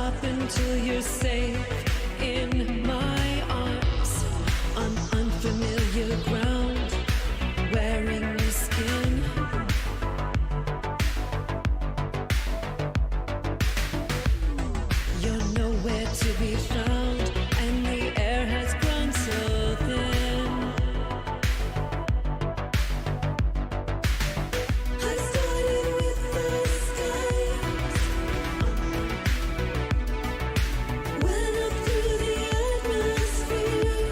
stop until you're safe in my arms on unfamiliar ground, wearing your skin. You're nowhere to be found, and the air has grown so thin. I started with the skies, went up through the atmosphere,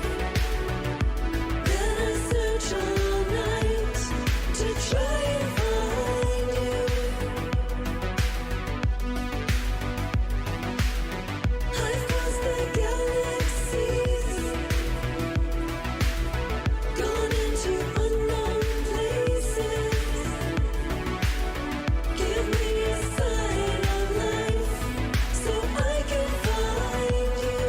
then I searched all night to try and find you. I've crossed the galaxies, gone into unknown places. Give me a sign of life so I can find you.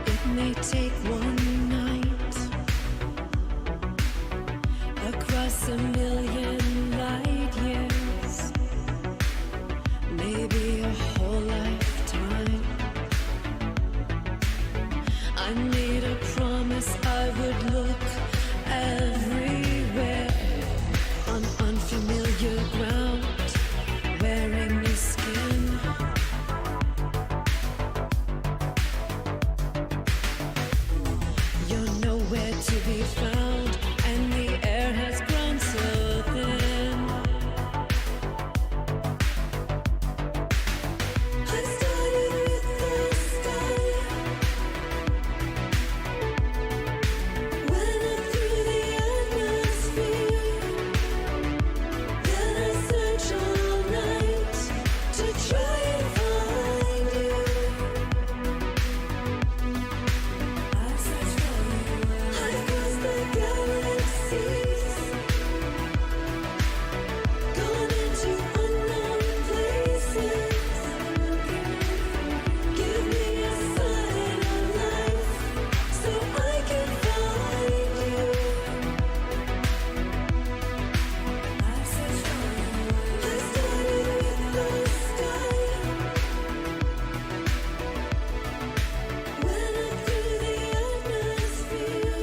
It may take one night across a million light years, maybe a whole lifetime. I made a promise I would look everywhere on unfamiliar ground, wearing your skin. You're nowhere to be found, and the air has grown so thin. I started with the sky, went up through the atmosphere, then I searched all night to try and find you. I've searched for you. I've crossed the galaxies, gone into unknown places. Give me a sign of life so I can find you. I've searched for you. I started with the sky, went up through the atmosphere,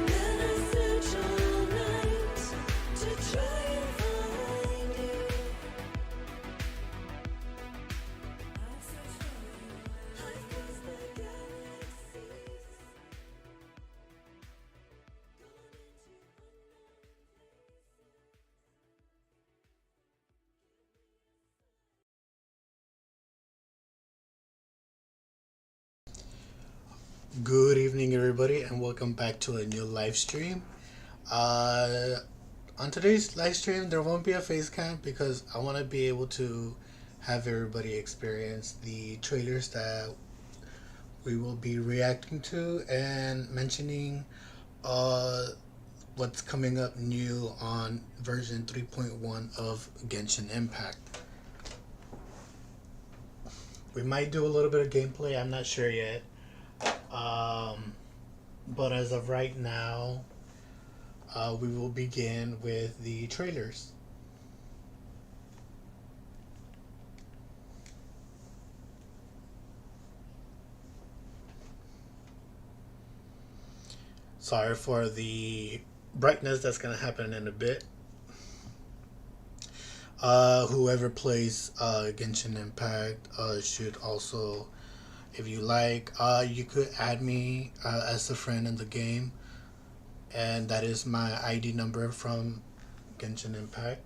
then I searched all night to try and find you. I've searched for you. I've crossed the galaxies, gone into Good evening, everybody, and welcome back to a new live stream. On today's live stream, there won't be a face cam because I want to be able to have everybody experience the trailers that we will be reacting to and mentioning what's coming up new on version 3.1 of Genshin Impact. We might do a little bit of gameplay, I'm not sure yet. But as of right now, we will begin with the trailers. Sorry for the brightness, that's going to happen in a bit. Whoever plays Genshin Impact should also, if you like, you could add me as a friend in the game, and that is my ID number from Genshin Impact.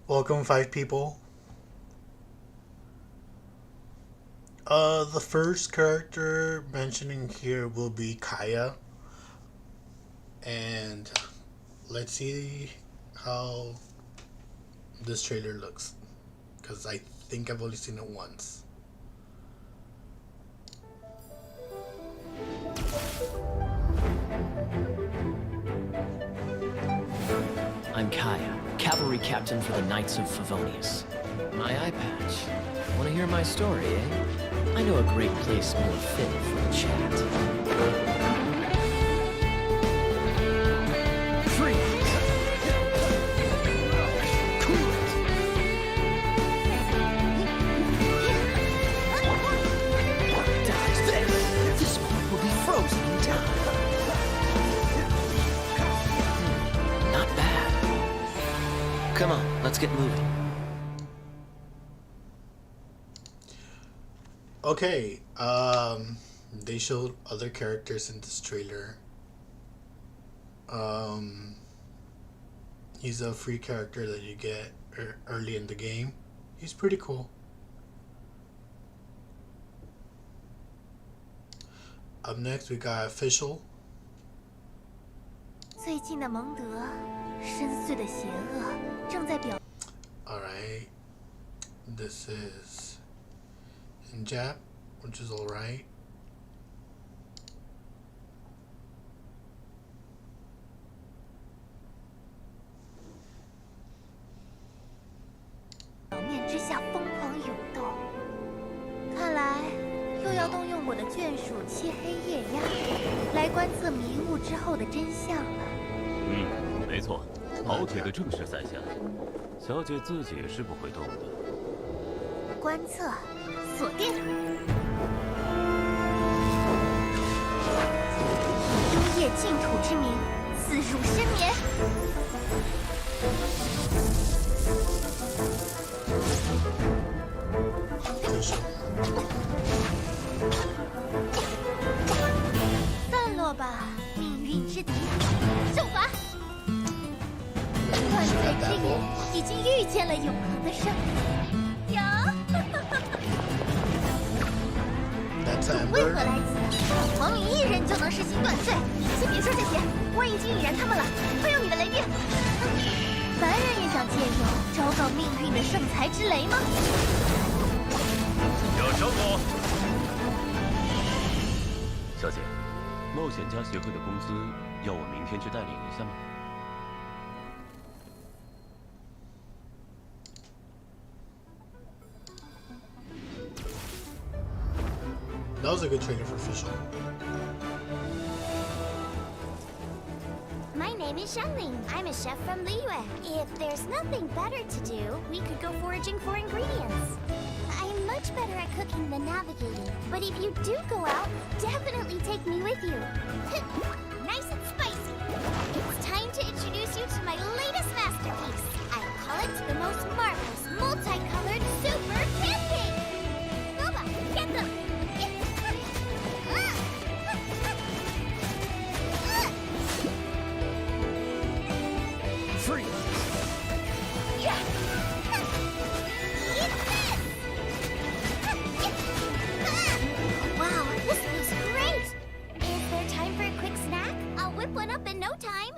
Welcome 5 people. The first character mentioning here will be Kaya, and let's see how this trailer looks, because I think I've only seen it once. I'm Kaya, cavalry captain for the Knights of Favonius. My eye patch. Want to hear my story, eh? I know a great place more fit for a chat. Freeze! Cool it! Dodge this! This one will be frozen in time. Not bad. Come on, let's get moving. Okay, they showed other characters in this trailer. He's a free character that you get early in the game. He's pretty cool. Up next, we got Official. 最近的蒙德，深邃的邪恶正在表。 Alright, this is in Jap, which is alright. 表面之下疯狂涌动，看来又要动用我的眷属漆黑夜鸦来观测迷雾之后的真相了。没错，跑腿的正是在下。小姐自己是不会动的。观测，锁定。以幽夜净土之名，刺入深眠。散落吧，命运之敌！受罚！万岁之眼已经预见了永恒的胜利。呀！ 为何来此？王明一人就能实行断罪？先别说这些，我已经引燃他们了，快用你的雷电！凡人也想借用昭告命运的圣才之雷吗？有生我！小姐，冒险家协会的工资要我明天去代领一下吗？ That was a good trailer for Official. My name is Shenling. I'm a chef from Liyue. If there's nothing better to do, we could go foraging for ingredients. I'm much better at cooking than navigating, but if you do go out, definitely take me with you. Nice and spicy. It's time to introduce you to my latest masterpiece. I call it the most marvelous, multicolored super pancake. Nova, get them! Free! Wow, this feels great! Is there time for a quick snack? I'll whip one up in no time.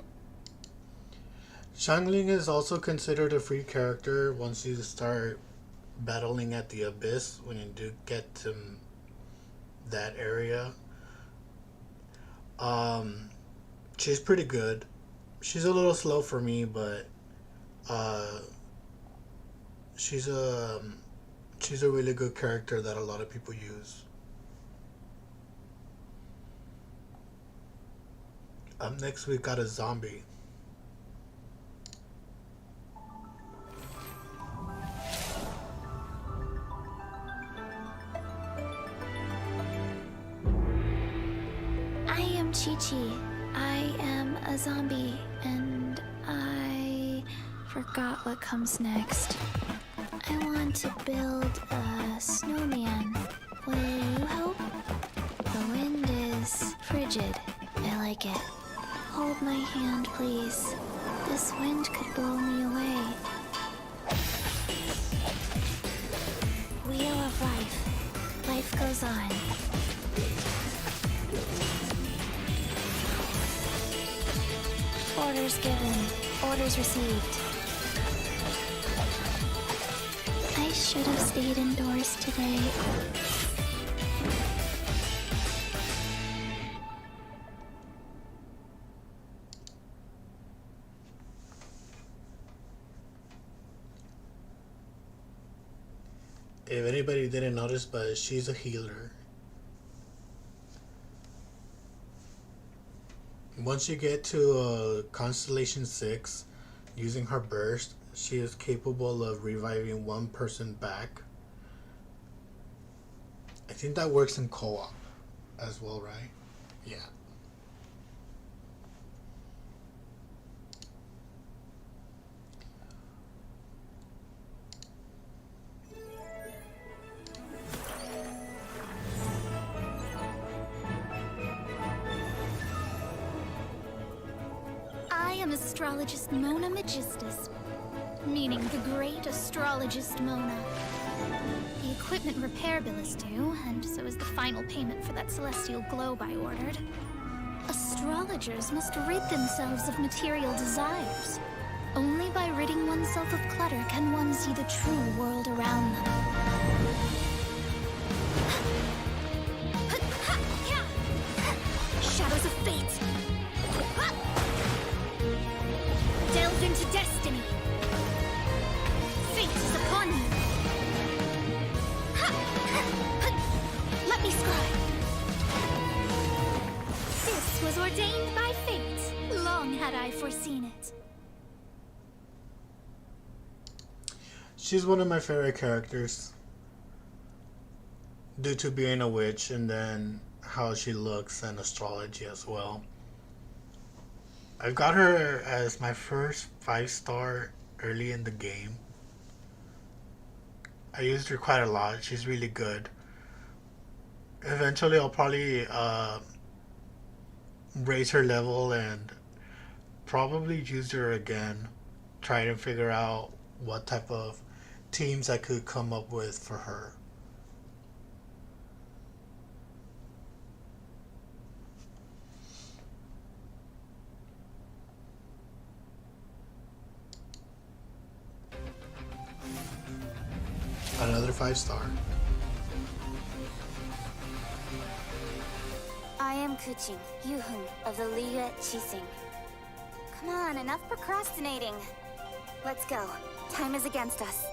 Xiangling is also considered a free character once you start battling at the Abyss, when you do get to that area. She's pretty good. She's a little slow for me, but she's a really good character that a lot of people use. Up next, we got a zombie. I am Chi-Chi. I am a zombie, and I forgot what comes next. I want to build a snowman. Will you help? The wind is frigid. I like it. Hold my hand, please. This wind could blow me away. Wheel of life. Life goes on. Orders given. Orders received. I should have stayed indoors today. If anybody didn't notice, but she's a healer. Once you get to Constellation 6, using her burst, she is capable of reviving one person back. I think that works in co-op as well, right? Yeah. I am astrologist Mona Magistus, meaning the great astrologist Mona. The equipment repair bill is due, and so is the final payment for that celestial globe I ordered. Astrologers must rid themselves of material desires. Only by ridding oneself of clutter can one see the true world around them. Shadows of fate! Delve into destiny! Fate is upon you! Let me scribe! This was ordained by fate. Long had I foreseen it. She's one of my favorite characters due to being a witch and then how she looks and astrology as well. I've got her as my first 5-star early in the game. I used her quite a lot. She's really good. Eventually I'll probably raise her level and probably use her again. Try to figure out what type of teams I could come up with for her. Another 5-star. I am Kuching, Yuhun of the Liyue Qixing. Come on, enough procrastinating. Let's go. Time is against us.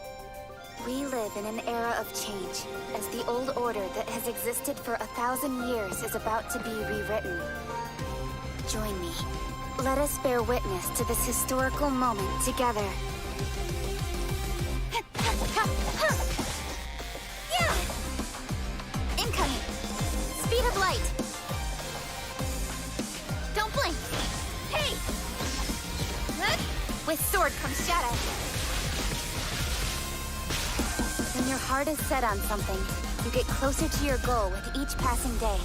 We live in an era of change, as the old order that has existed for 1,000 years is about to be rewritten. Join me. Let us bear witness to this historical moment together. Incoming! Speed of light! Don't blink! Hey! With sword comes shadow. When your heart is set on something, you get closer to your goal with each passing day.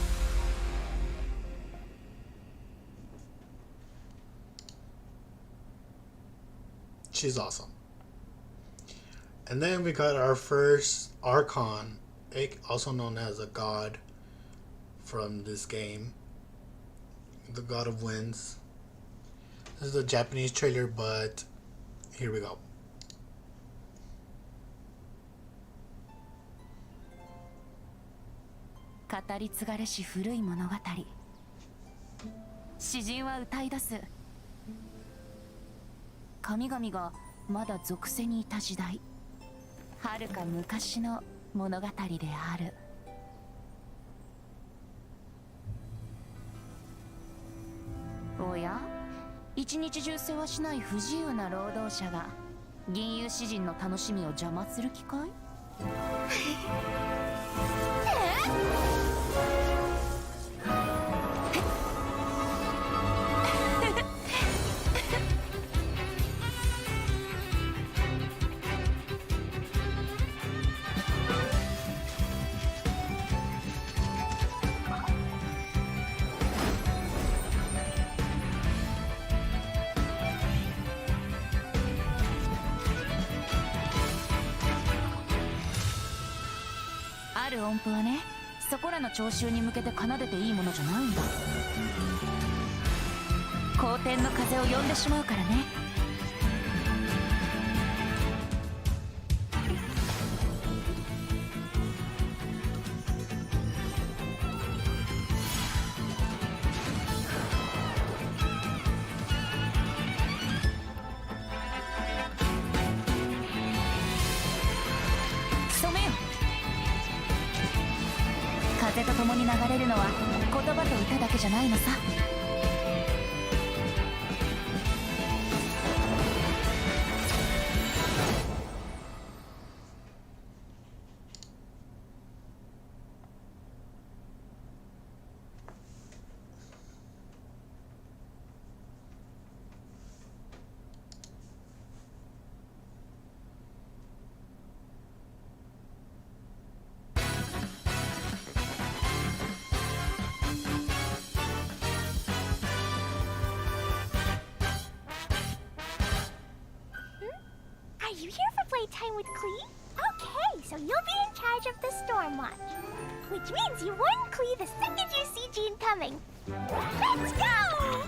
She's awesome. And then we got our first Archon, also known as a god from this game. The God of Winds. This is a Japanese trailer, but here we go. 語り継がれし古い物語。詩人は歌い出す。神々がまだ属性にいた時代。遥か昔の物語である。おや、一日中世話しない不自由な労働者が銀融詩人の楽しみを邪魔する気かい？ある音符はね、そこらの聴衆に向けて奏でていいものじゃないんだ。好天の風を呼んでしまうからね。染めよ。風と共に流れるのは言葉と歌だけじゃないのさ。Are you here for playtime with Klee? Okay, so you'll be in charge of the Storm Watch. Which means you warn Klee the second you see Jean coming. Let's go!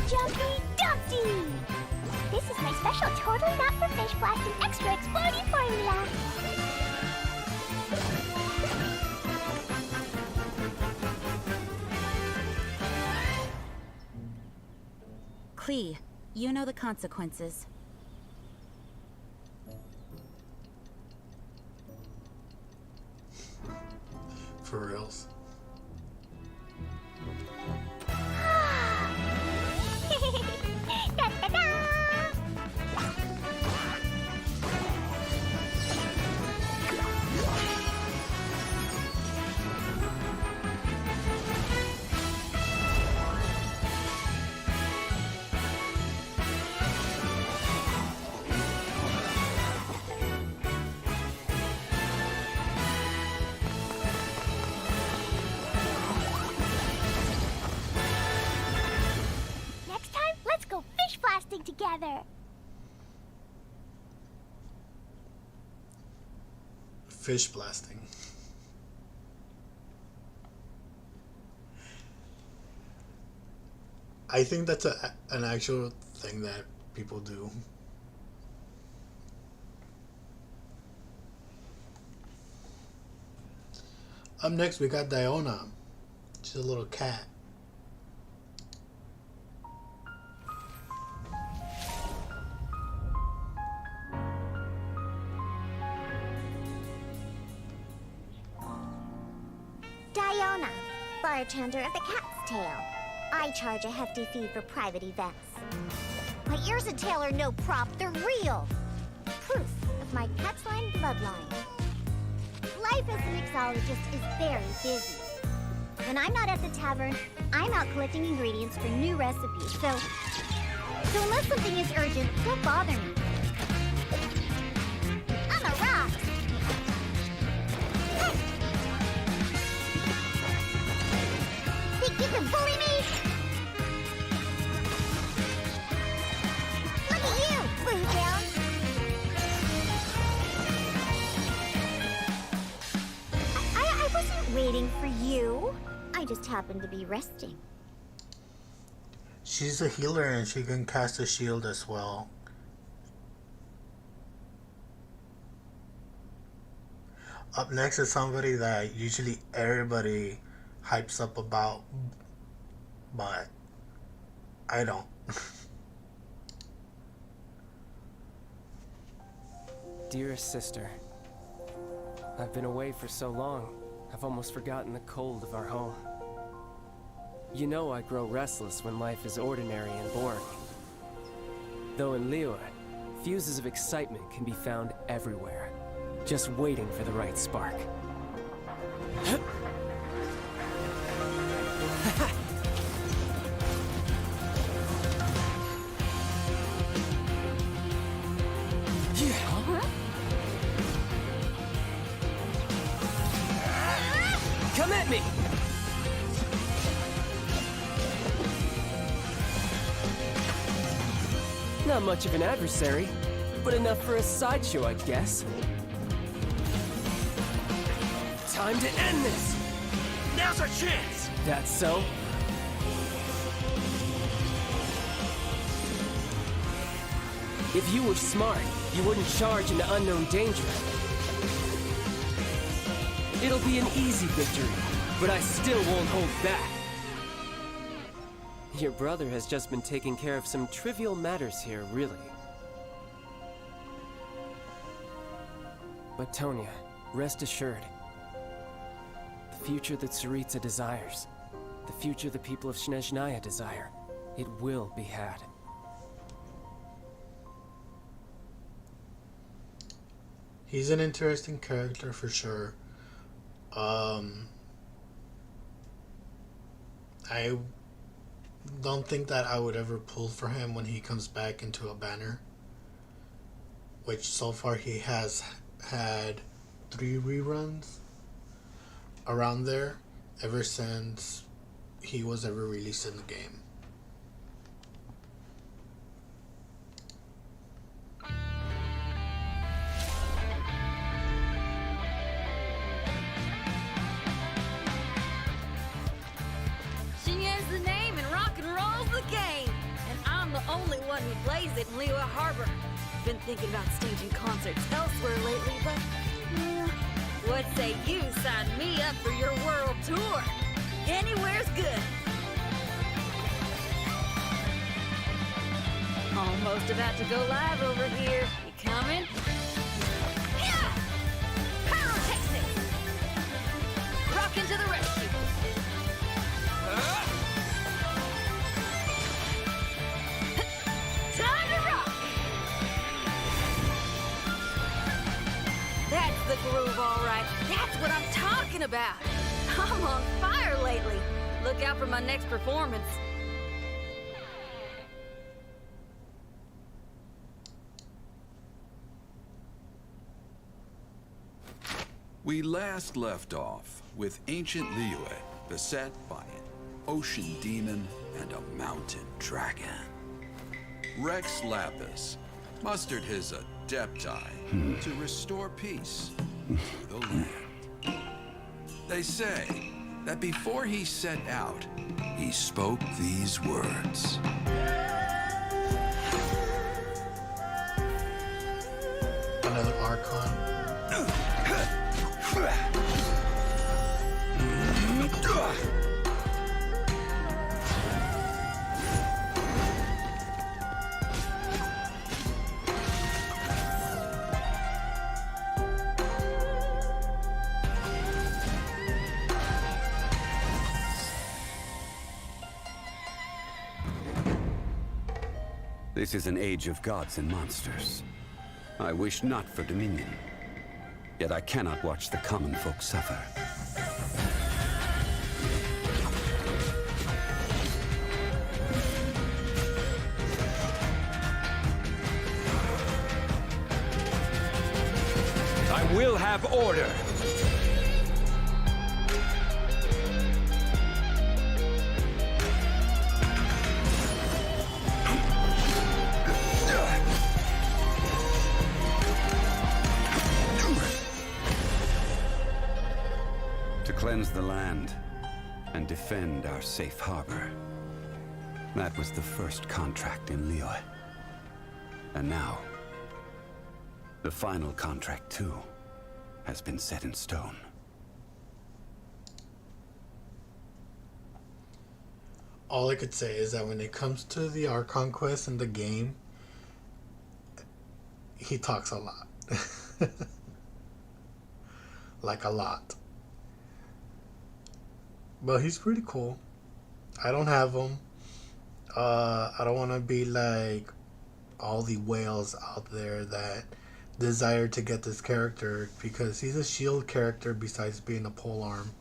Jumpy Dumpty! This is my special totally not for fish blasting extra exploding formula. Klee, you know the consequences. For reals. Da, da, da. Next time, let's go fish blasting together. Fish blasting. I think that's an actual thing that people do. Up next, we got Diona. She's a little cat. Diona, bartender of the Cat's Tail. I charge a hefty fee for private events. My ears and tail are no prop, they're real. Proof of my cat's line bloodline. Life as a mixologist is very busy. When I'm not at the tavern, I'm out collecting ingredients for new recipes, so unless something is urgent, don't bother me. On the rocks! Hey! Think you can bully me? Look at you, Blue Down! I wasn't waiting for you. I just happened to be resting. She's a healer and she can cast a shield as well. Up next is somebody that usually everybody hypes up about, but I don't. Dearest sister, I've been away for so long, I've almost forgotten the cold of our home. You know I grow restless when life is ordinary and boring. Though in Liyue, fuses of excitement can be found everywhere, just waiting for the right spark. Come at me! Not much of an adversary, but enough for a sideshow, I guess. Time to end this! Now's our chance! That's so? If you were smart, you wouldn't charge into unknown danger. It'll be an easy victory, but I still won't hold back. Your brother has just been taking care of some trivial matters here, really. But Tonya, rest assured. The future that Tsaritsa desires, the future the people of Snezhnaya desire, it will be had. He's an interesting character for sure. I don't think that I would ever pull for him when he comes back into a banner, which so far he has had 3 reruns around there ever since he was ever released in the game. Xinyan's the name and rock and roll's the game. And I'm the only one who plays it in Liyue Harbor. Been thinking about staging concerts elsewhere lately, but what say you sign me up for your world tour? Anywhere's good. Almost about to go live over here. You coming? Yeah! Pyrotechnics! Rockin' to the rescue! Time to rock! That's the groove, all right. That's what I'm talking about. I'm on fire lately. Look out for my next performance. We last left off with ancient Liyue, beset by an ocean demon and a mountain dragon. Rex Lapis mustered his adepti to restore peace to the land. They say that before he set out, he spoke these words. Another Archon. This is an age of gods and monsters. I wish not for dominion. Yet I cannot watch the common folk suffer. I will have order! To cleanse the land and defend our safe harbor. That was the first contract in Liyue. And now, the final contract too has been set in stone. All I could say is that when it comes to the Archon quest in the game, he talks a lot. Like a lot. But he's pretty cool. I don't have him. I don't want to be like all the whales out there that desire to get this character, because he's a shield character besides being a polearm.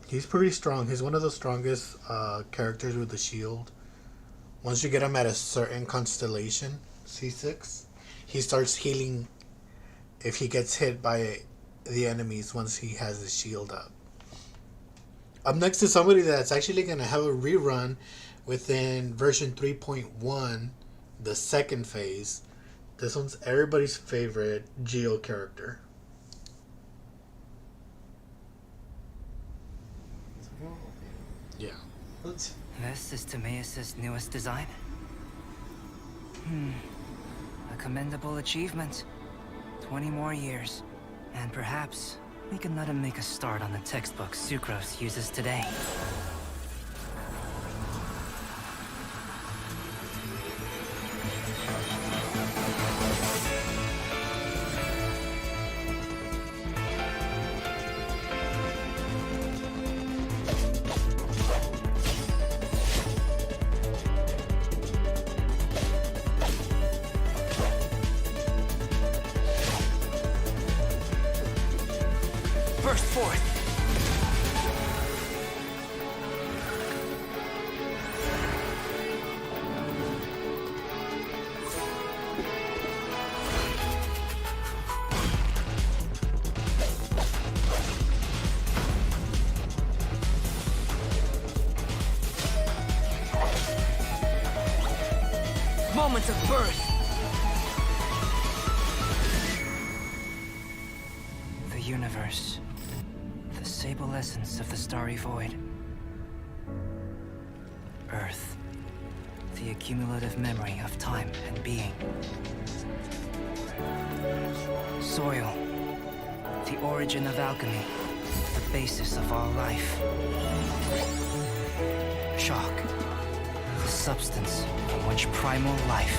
He's pretty strong. He's one of the strongest characters with the shield. Once you get him at a certain constellation, C6, he starts healing if he gets hit by the enemies once he has his shield up. Up next is somebody that's actually going to have a rerun within version 3.1, the second phase. This one's everybody's favorite Geo character. Yeah. This is Timaeus' newest design. A commendable achievement. 20 more years. And perhaps we can let him make a start on the textbook Sucrose uses today. burst forth. Moments of birth. The universe. The sable essence of the starry void. Earth. The accumulative memory of time and being. Soil. The origin of alchemy. The basis of all life. Chalk. The substance from which primal life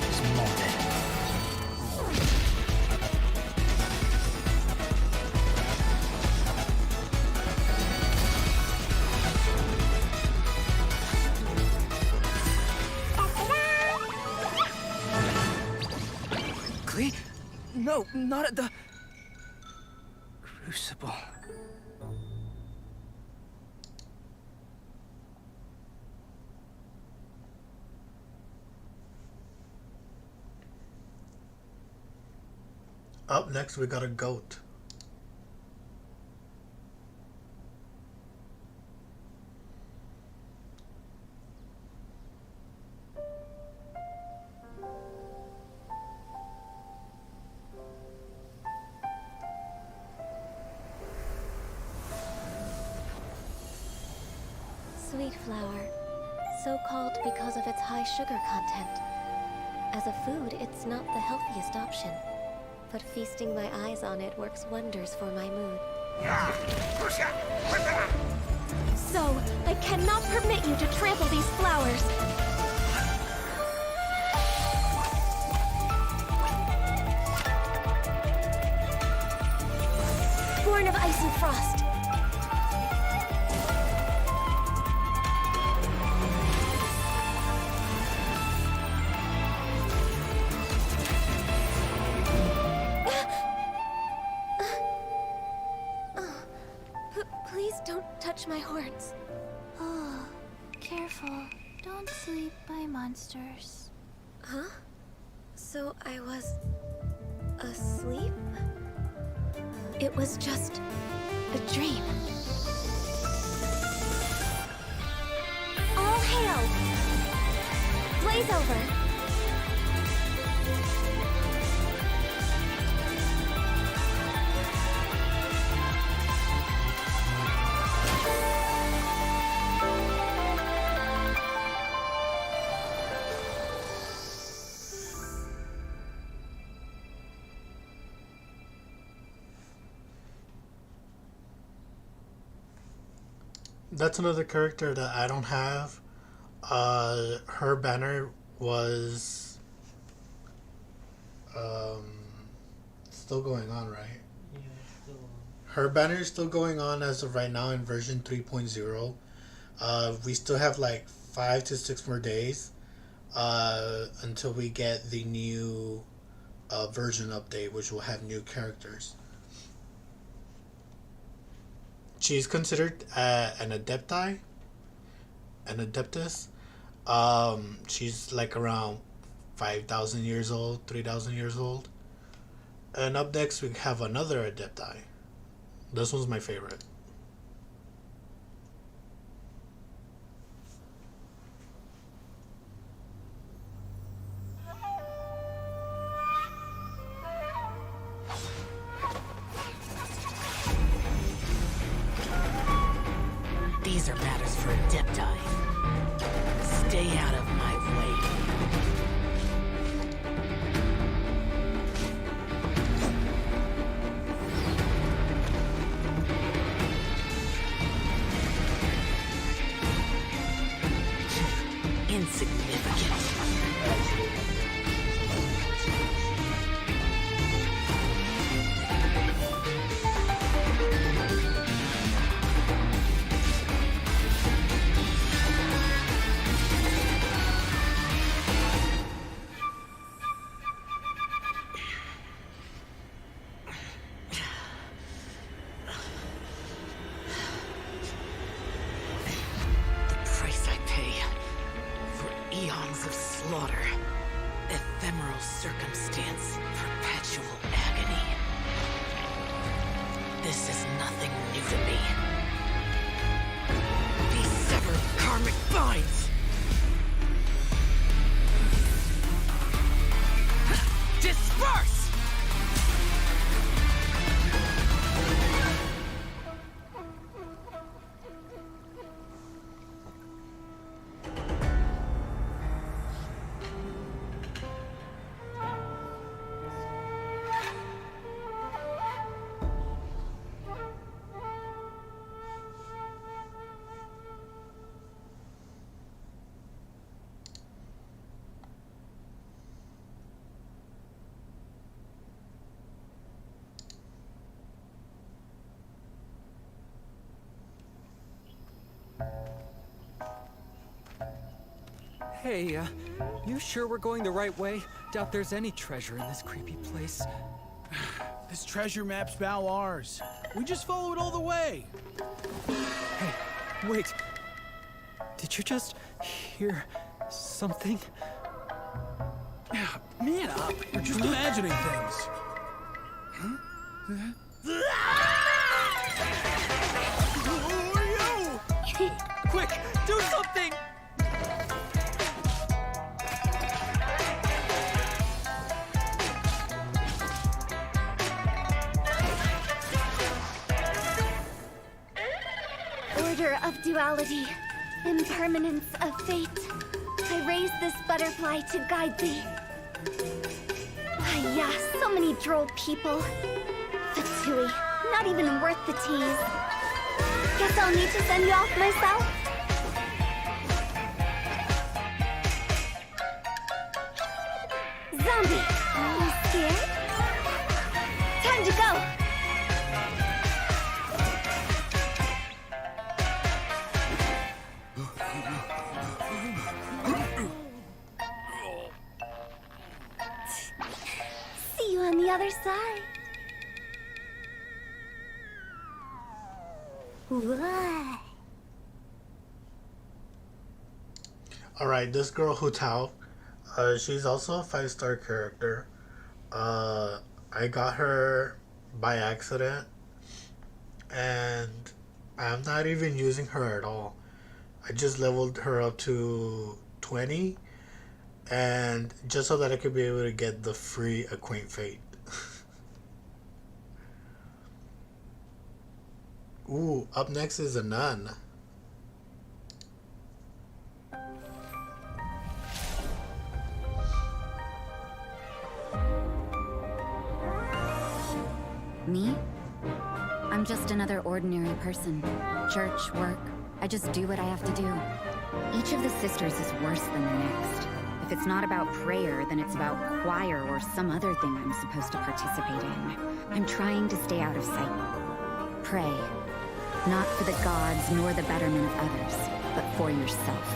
is molded. Clee? No, not at the... Crucible. Up next, we got a goat. Sweet flower, so called because of its high sugar content. As a food, it's not the healthiest option, but feasting my eyes on it works wonders for my mood. So, I cannot permit you to trample these flowers. Born of ice and frost. Please don't touch my horns. Oh, careful. Don't sleep by monsters. Huh? So I was asleep? It was just a dream. All hail! Blaze over! That's another character that I don't have. Her banner was still going on, right? Yeah, it's still on. Her banner is still going on as of right now in version 3.0. We still have like 5 to 6 more days until we get the new version update, which will have new characters. She's considered an adepti, an adeptus. She's like around 5,000 years old, 3,000 years old. And up next we have another adepti. This one's my favorite. These are matters for Adepti. Stay out of my way. Insignificant. karmic binds! Disperse! Hey, you sure we're going the right way? Doubt there's any treasure in this creepy place. This treasure map's now ours. We just follow it all the way. Hey, wait. Did you just hear something? Yeah, man up. You're just imagining things. Who are you? Quick, do something! Order of duality, impermanence of fate. I raise this butterfly to guide thee. Ah, yeah, so many droll people. Fatui, not even worth the tease. Guess I'll need to send you off myself. Zombie, you scared? Time to go! See you on the other side. What? Alright, this girl Hu Tao, she's also a 5-star character. I got her by accident, and I'm not even using her at all. I just leveled her up to 20, and just so that I could be able to get the free Acquaint Fate. Ooh, up next is a nun. Me? I'm just another ordinary person. Church, work, I just do what I have to do. Each of the sisters is worse than the next. If it's not about prayer, then it's about choir or some other thing I'm supposed to participate in. I'm trying to stay out of sight. Pray. Not for the gods nor the betterment of others, but for yourself.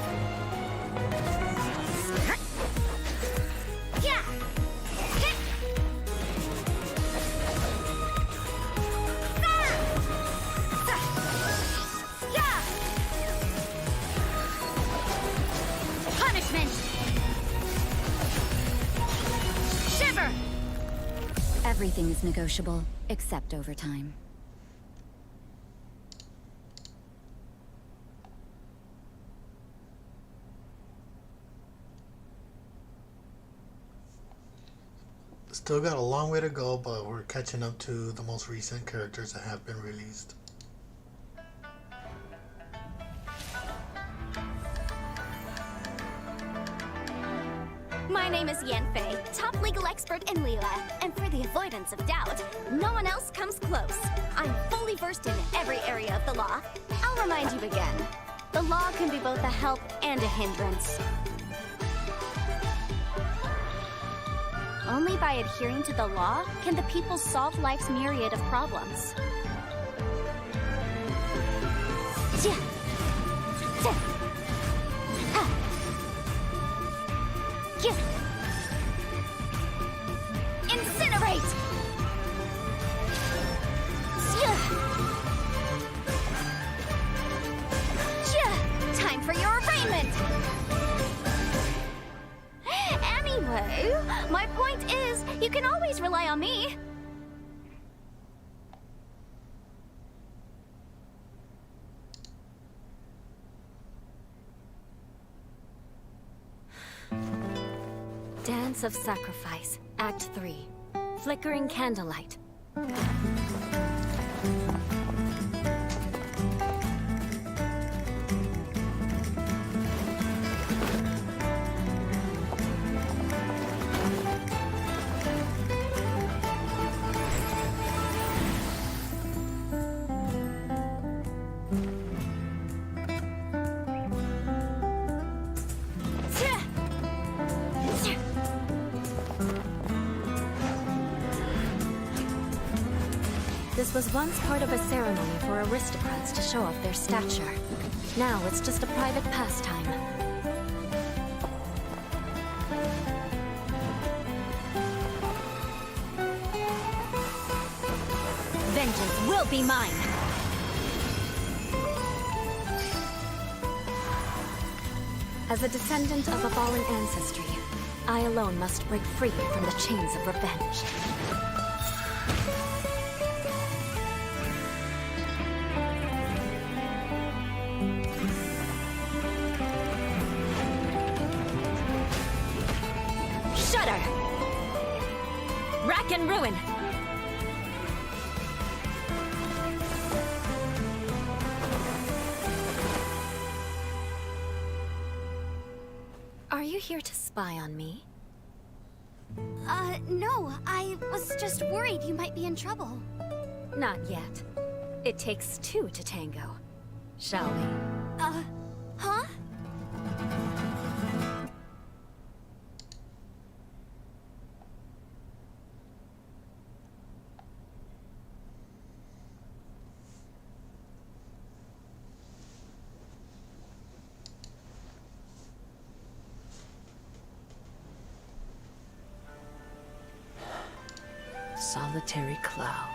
Punishment! Shiver! Everything is negotiable, except overtime. Still got a long way to go, but we're catching up to the most recent characters that have been released. My name is Yanfei, top legal expert in Liyue, and for the avoidance of doubt, no one else comes close. I'm fully versed in every area of the law. I'll remind you again. The law can be both a help and a hindrance. Only by adhering to the law can the people solve life's myriad of problems. Incinerate! Time for your arraignment! Anyway, my point is, you can always rely on me. Remembrance of Sacrifice, Act 3. Flickering Candlelight. This was once part of a ceremony for aristocrats to show off their stature. Now it's just a private pastime. Vengeance will be mine! As a descendant of a fallen ancestry, I alone must break free from the chains of revenge. Shudder! Rack and ruin! Are you here to spy on me? No. I was just worried you might be in trouble. Not yet. It takes two to tango. Shall we? Huh? Solitary cloud.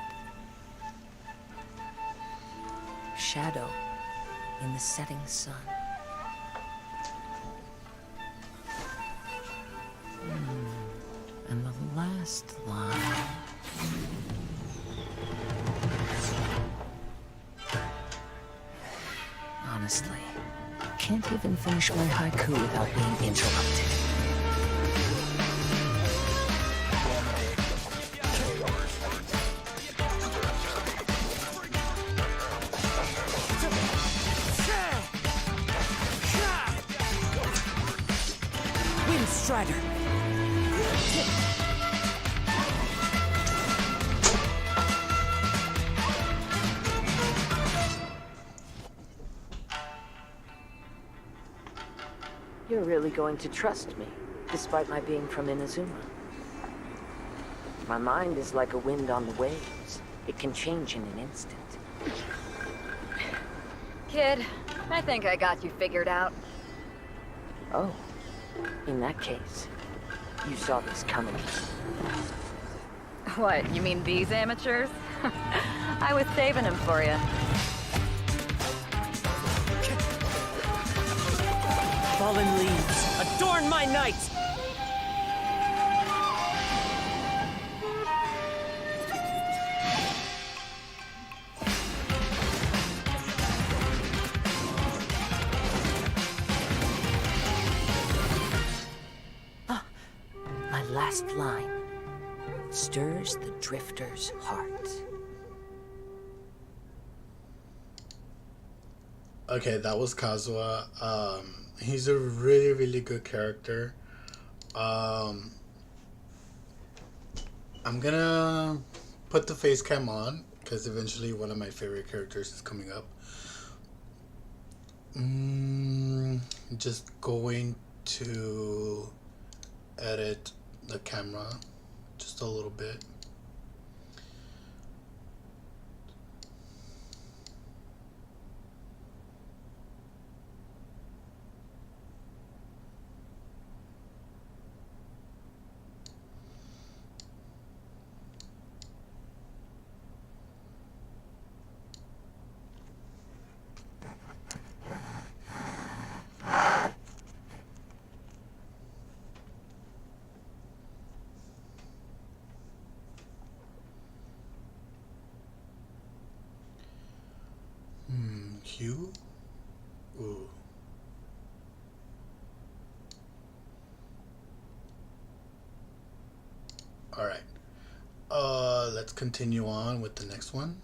Shadow in the setting sun. And the last line. Honestly, can't even finish my haiku without being interrupted. Strider. You're really going to trust me, despite my being from Inazuma. My mind is like a wind on the waves. It can change in an instant. Kid, I think I got you figured out. Oh. In that case, you saw this coming. What, you mean these amateurs? I was saving them for you. Fallen leaves, adorn my night! Last line stirs the drifter's heart. Okay, that was Kazuha. He's a really, really good character. I'm gonna put the face cam on because eventually one of my favorite characters is coming up. Just going to edit the camera just a little bit. Hue? Ooh. All right. Let's continue on with the next one.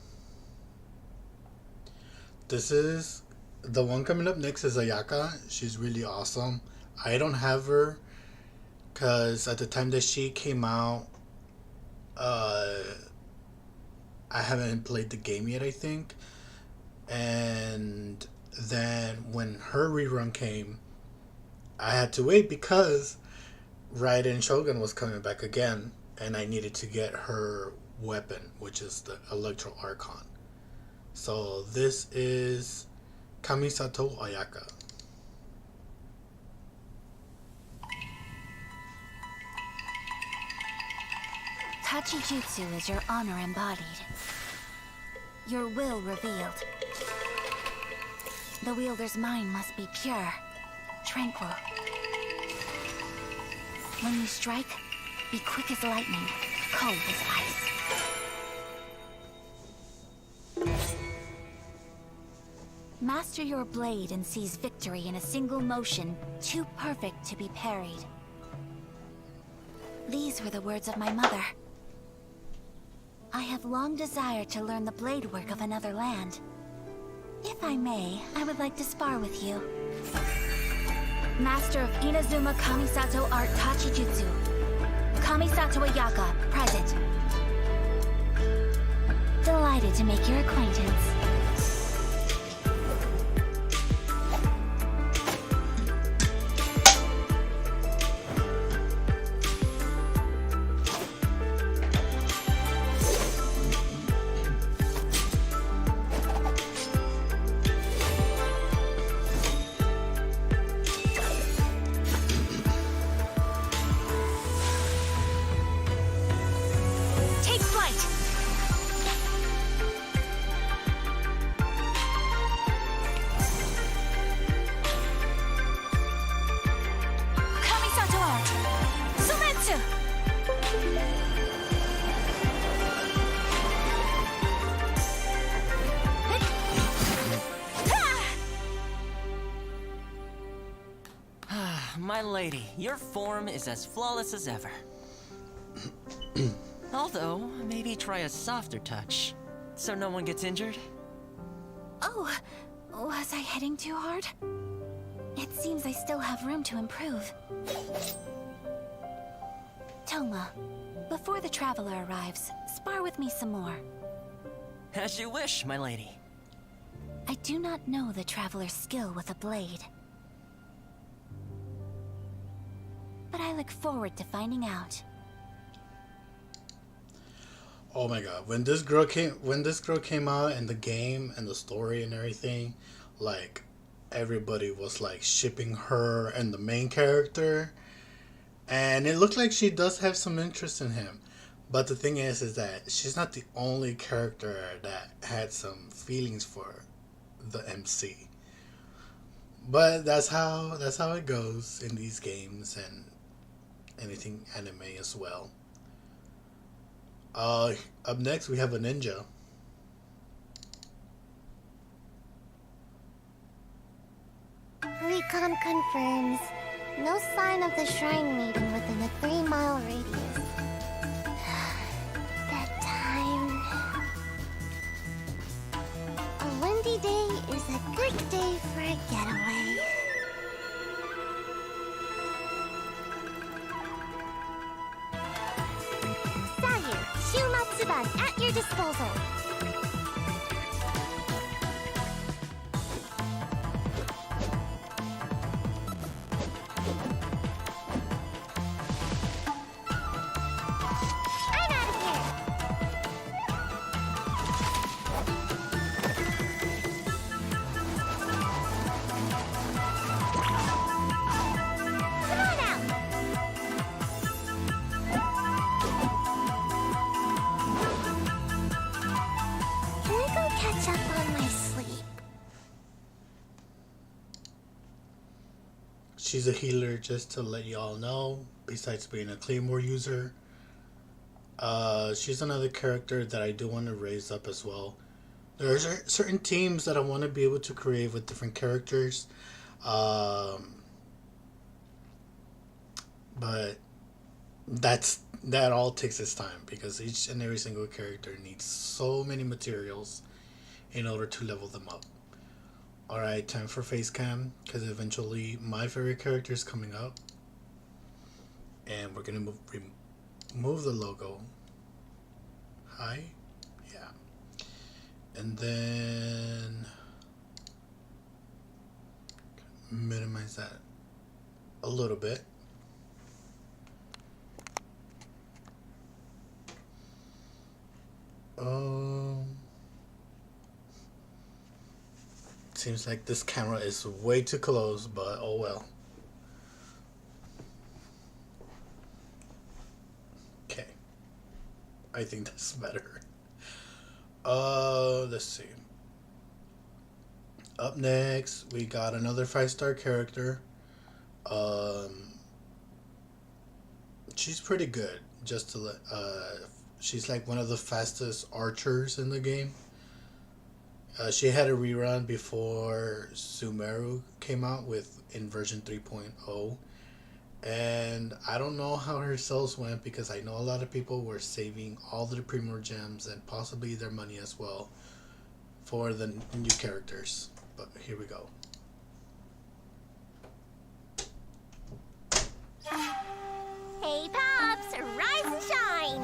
This is the one coming up next is Ayaka. She's really awesome. I don't have her because at the time that she came out, I haven't played the game yet, I think. And then when her rerun came, I had to wait because Raiden Shogun was coming back again, and I needed to get her weapon, which is the Electro Archon. So this is Kamisato Ayaka. Tachijutsu is your honor embodied. Your will revealed. The wielder's mind must be pure, tranquil. When you strike, be quick as lightning, cold as ice. Master your blade and seize victory in a single motion, too perfect to be parried. These were the words of my mother. I have long desired to learn the blade work of another land. If I may, I would like to spar with you. Master of Inazuma Kamisato Art Tachijutsu. Kamisato Ayaka, present. Delighted to make your acquaintance. My lady, your form is as flawless as ever. Although, maybe try a softer touch, so no one gets injured. Oh, was I hitting too hard? It seems I still have room to improve. Toma, before the traveler arrives, spar with me some more. As you wish, my lady. I do not know the traveler's skill with a blade. But I look forward to finding out. Oh my god, when this girl came out and the game and the story and everything, like everybody was like shipping her and the main character, and it looked like she does have some interest in him. But the thing is that she's not the only character that had some feelings for the MC. But that's how it goes in these games and anything anime as well. Up next we have a ninja. Recon confirms. No sign of the shrine maiden within a 3-mile radius. Bedtime. A windy day is a good day for a getaway. Sayu, Shumatsuban at your disposal. She's a healer, just to let y'all know, besides being a Claymore user. She's another character that I do want to raise up as well. There are certain teams that I want to be able to create with different characters. But that all takes its time because each and every single character needs so many materials in order to level them up. All right, time for face cam because eventually my favorite character is coming up, and we're gonna remove the logo. Hi, yeah, and then minimize that a little bit. Seems like this camera is way too close, but oh well. Okay, I think that's better. Let's see. Up next, we got another 5-star character. She's pretty good. Just to let, she's like one of the fastest archers in the game. She had a rerun before Sumeru came out in version 3.0. And I don't know how her sales went because I know a lot of people were saving all the Premier gems and possibly their money as well for the new characters. But here we go. Hey, Pops! Rise and shine!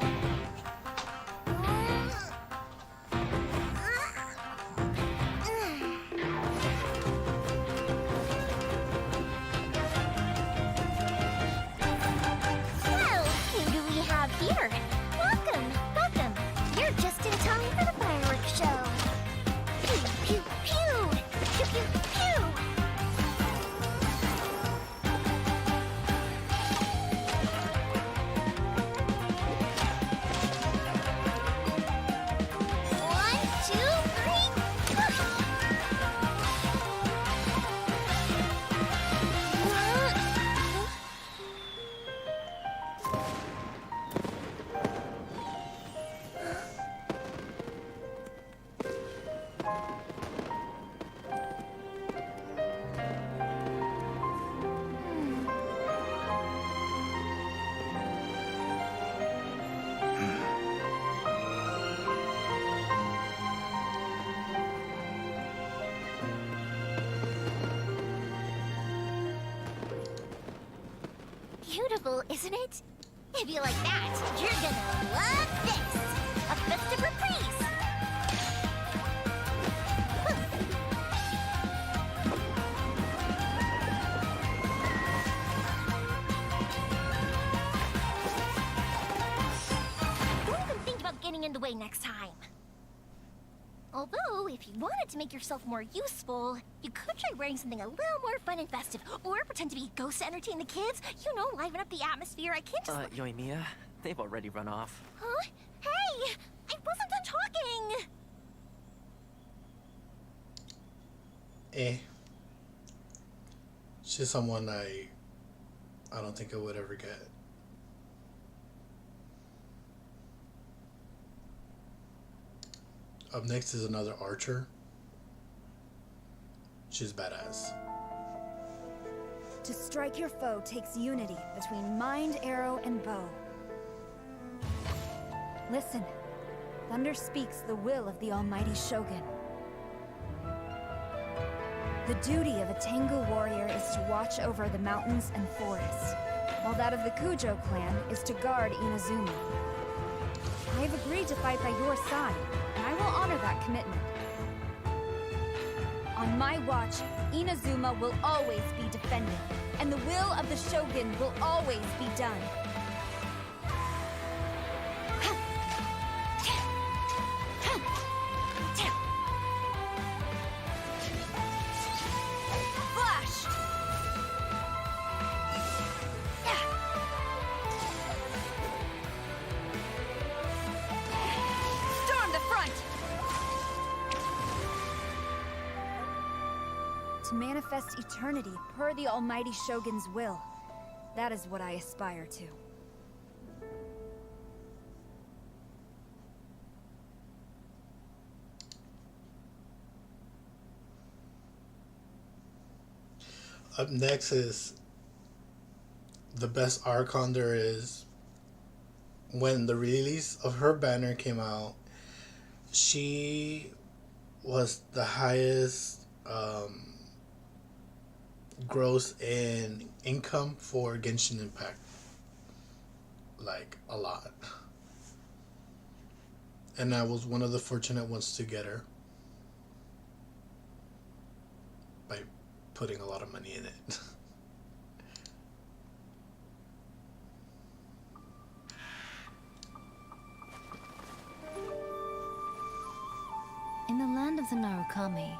Well, who do we have here? Welcome, welcome. You're just in time for the fireworks show. Pew, pew, pew! Pew, pew, pew! One, two, three. Beautiful, isn't it? If you like that, you're gonna love this! A festive reprise! Don't even think about getting in the way next time. Although, if you wanted to make yourself more useful, you could try wearing something a little more fun and festive, or pretend to be a ghost to entertain the kids. You know, liven up the atmosphere. I can't just... Yoimiya, they've already run off. Huh? Hey! I wasn't done talking! She's someone I don't think I would ever get. Up next is another archer. She's badass. To strike your foe takes unity between mind, arrow, and bow. Listen. Thunder speaks the will of the almighty Shogun. The duty of a Tengu warrior is to watch over the mountains and forests, while that of the Kujo clan is to guard Inazuma. I have agreed to fight by your side, and I will honor that commitment. On my watch, Inazuma will always be defended, and the will of the Shogun will always be done. Flash! Storm the front! To manifest eternity per the almighty Shogun's will. That is what I aspire to. Up next is the best Archon there is, when the release of her banner came out, she was the highest gross in income for Genshin Impact. Like, a lot. And I was one of the fortunate ones to get her by putting a lot of money in it. In the land of the Narukami,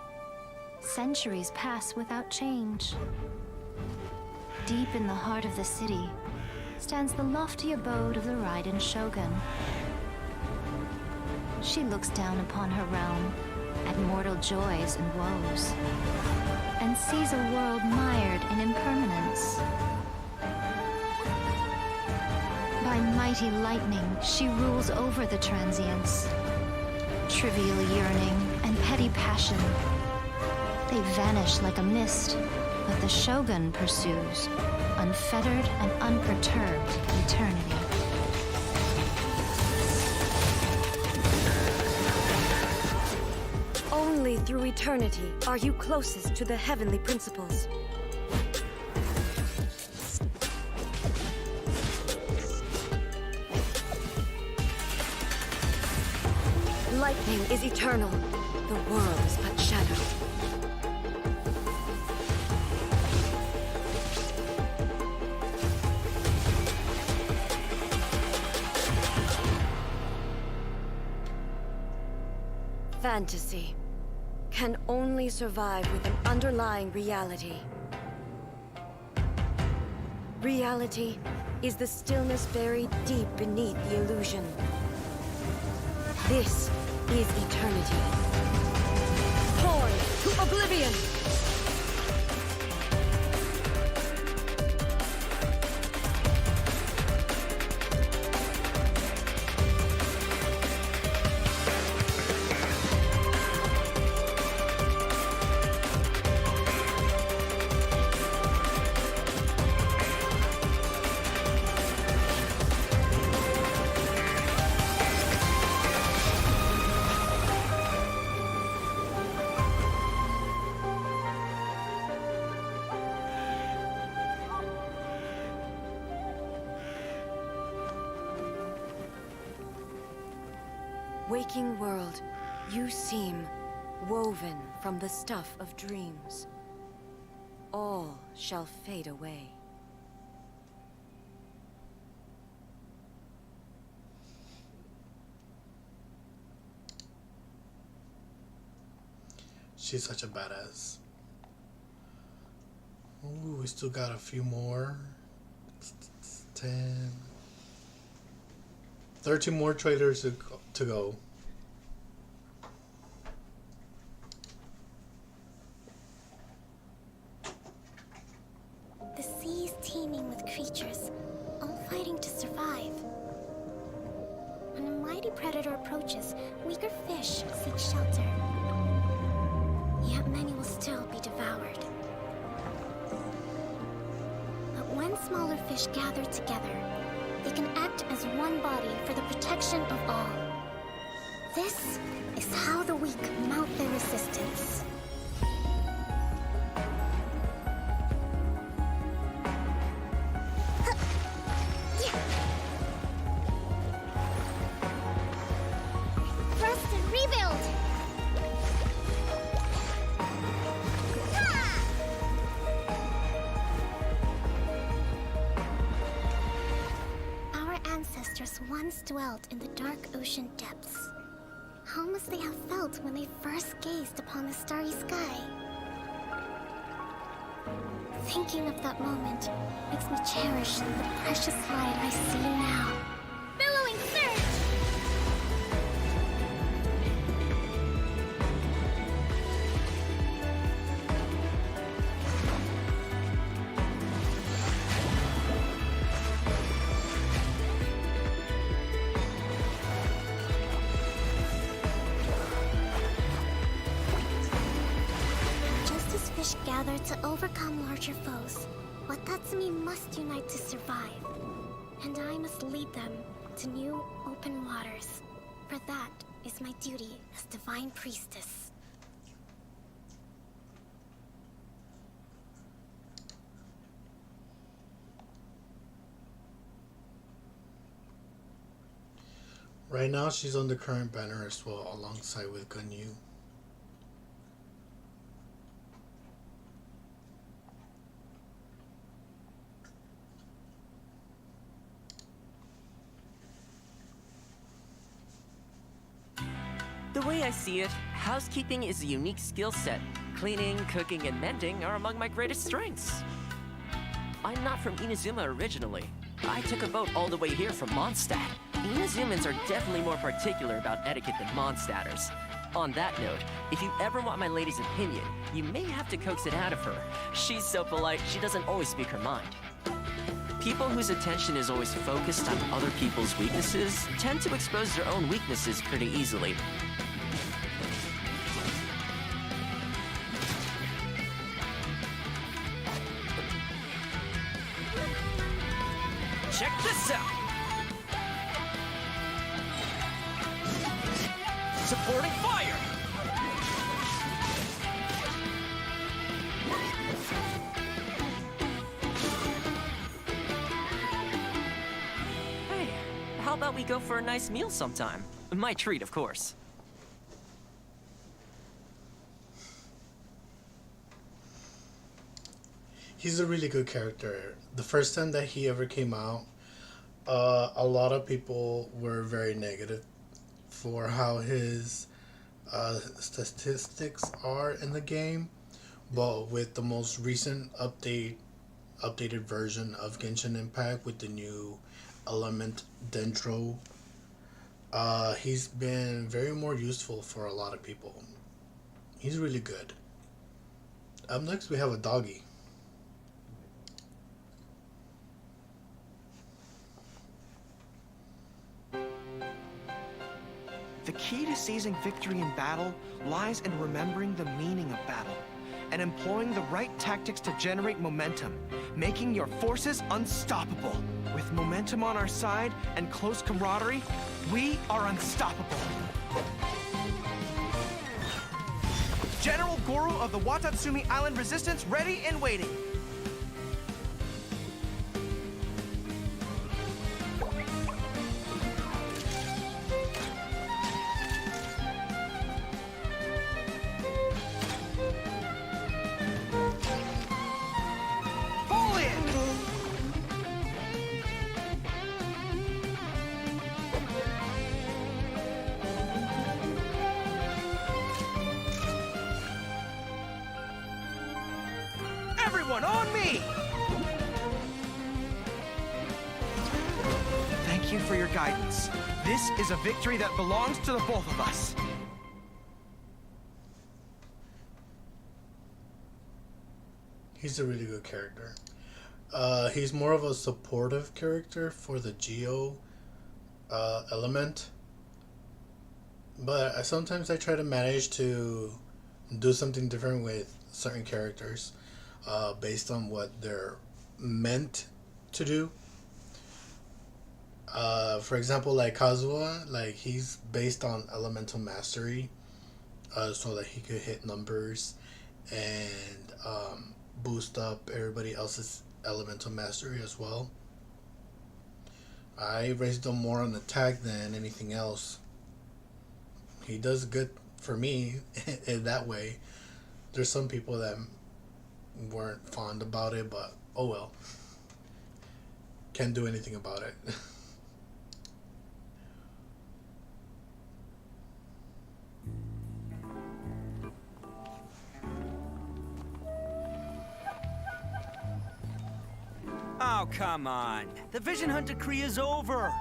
centuries pass without change. Deep in the heart of the city stands the lofty abode of the Raiden Shogun. She looks down upon her realm at mortal joys and woes, and sees a world mired in impermanence. By mighty lightning, she rules over the transients. Trivial yearning and petty passion, they vanish like a mist, but the Shogun pursues, unfettered and unperturbed eternity. Only through eternity are you closest to the heavenly principles. Lightning is eternal. The world is but shadow. Fantasy can only survive with an underlying reality. Reality is the stillness buried deep beneath the illusion. This is eternity. Torn to oblivion! Waking world, you seem woven from the stuff of dreams. All shall fade away. She's such a badass. Ooh, we still got a few more. 10. 13 more trailers to go. The sea is teeming with creatures, all fighting to survive. When a mighty predator approaches, weaker fish seek shelter. Yet many will still be devoured. But when smaller fish gather together, they can act as one body for the protection of all. This is how the weak mount their resistance. Thrust and rebuild! Our ancestors once dwelt in the dark ocean depths. How must they have felt when they first gazed upon the starry sky? Thinking of that moment makes me cherish the precious light I see now. Billowing surge! Just as fish gather to overcome larger foes, Watatsumi must unite to survive. And I must lead them to new, open waters. For that is my duty as Divine Priestess. Right now, she's on the current banner as well, alongside with Ganyu. The way I see it, housekeeping is a unique skill set. Cleaning, cooking, and mending are among my greatest strengths. I'm not from Inazuma originally. I took a boat all the way here from Mondstadt. Inazumans are definitely more particular about etiquette than Mondstatters. On that note, if you ever want my lady's opinion, you may have to coax it out of her. She's so polite, she doesn't always speak her mind. People whose attention is always focused on other people's weaknesses tend to expose their own weaknesses pretty easily. Check this out! Supporting fire! Hey, how about we go for a nice meal sometime? My treat, of course. He's a really good character. The first time that he ever came out, a lot of people were very negative for how his statistics are in the game. But with the most recent updated version of Genshin Impact with the new element Dendro, he's been very more useful for a lot of people. He's really good. Up next we have a doggy. The key to seizing victory in battle lies in remembering the meaning of battle and employing the right tactics to generate momentum, making your forces unstoppable. With momentum on our side and close camaraderie, we are unstoppable. General Goro of the Watatsumi Island Resistance ready and waiting. Everyone on me! Thank you for your guidance. This is a victory that belongs to the both of us. He's a really good character. He's more of a supportive character for the Geo element. But sometimes I try to manage to do something different with certain characters based on what they're meant to do. For example, like Kazuha, like he's based on elemental mastery, so that he could hit numbers and boost up everybody else's elemental mastery as well. I raised him more on attack than anything else. He does good for me in that way. There's some people that weren't fond about it, but oh well. Can't do anything about it. Oh, come on. The Vision Hunt decree is over.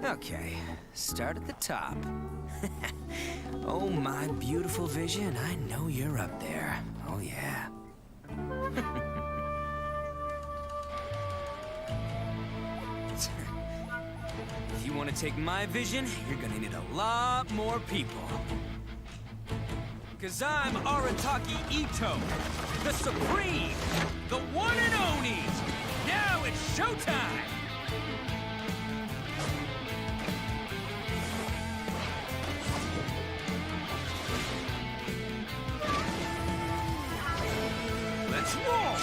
Okay, start at the top. Oh, my beautiful Vision, I know you're up there. Oh, yeah. If you want to take my vision, you're gonna need a lot more people. Cause I'm Arataki Ito, the Supreme, the one and only. now it's showtime! Let's roll!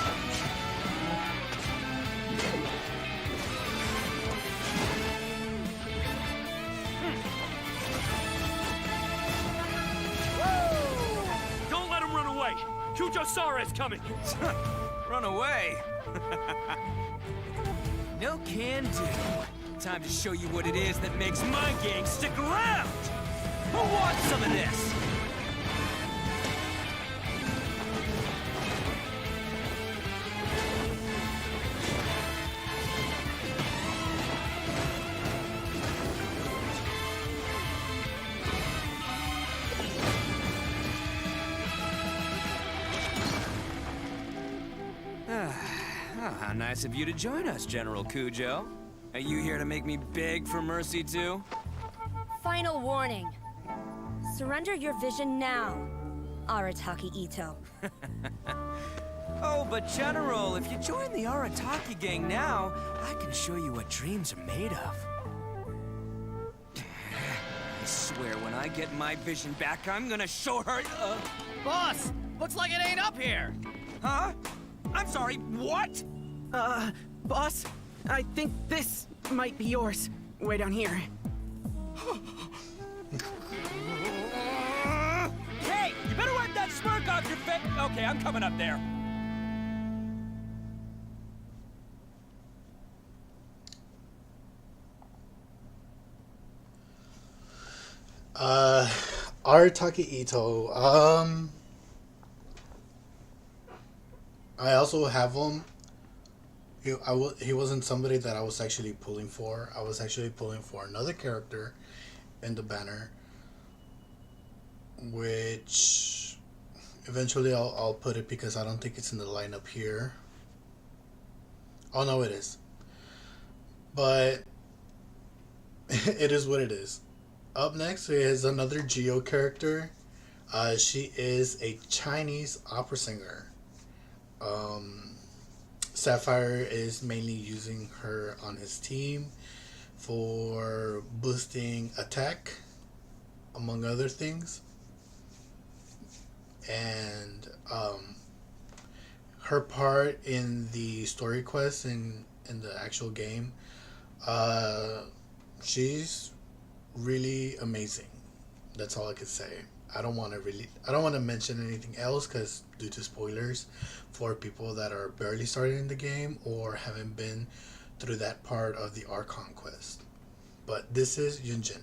Don't let him run away! Kujo-Sara is coming! Run away? No can do. Time to show you what it is that makes my gang stick around! Who wants some of this? How nice of you to join us, General Kujo. Are you here to make me beg for mercy, too? Final warning. Surrender your vision now, Arataki Ito. Oh, but General, if you join the Arataki gang now, I can show you what dreams are made of. I swear, when I get my vision back, I'm gonna show her, Boss! Looks like it ain't up here! Huh? I'm sorry, what? Boss, I think this might be yours. Way down here. Hey, you better wipe that smirk off your face! Okay, I'm coming up there. Arataki Ito. I also have him. He wasn't somebody that I was actually pulling for. I was actually pulling for another character in the banner, which eventually I'll put it because I don't think it's in the lineup here. Oh no, it is. But it is what it is. Up next is another Geo character. She is a Chinese opera singer. Sapphire is mainly using her on his team for boosting attack, among other things. And her part in the story quest in the actual game, she's really amazing. That's all I could say. I don't want to mention anything else because due to spoilers for people that are barely starting the game or haven't been through that part of the Archon quest. But this is Yunjin.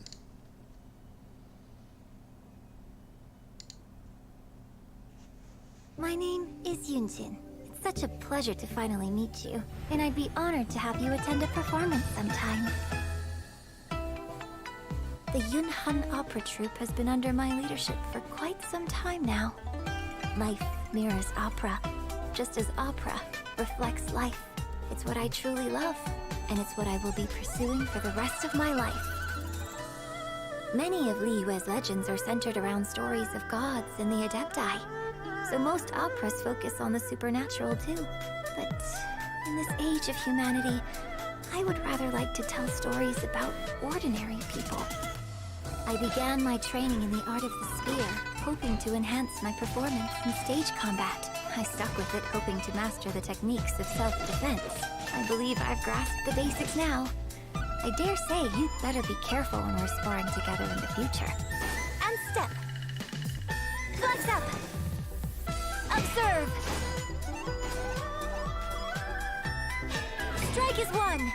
My name is Yunjin. It's such a pleasure to finally meet you, and I'd be honored to have you attend a performance sometime. The Yunhan Opera Troupe has been under my leadership for quite some time now. Life mirrors opera, just as opera reflects life. It's what I truly love, and it's what I will be pursuing for the rest of my life. Many of Liyue's legends are centered around stories of gods and the Adepti, so most operas focus on the supernatural too. But in this age of humanity, I would rather like to tell stories about ordinary people. I began my training in the art of the spear, hoping to enhance my performance in stage combat. I stuck with it, hoping to master the techniques of self-defense. I believe I've grasped the basics now. I dare say you'd better be careful when we're sparring together in the future. And step. Flex up. Observe. Strike is one.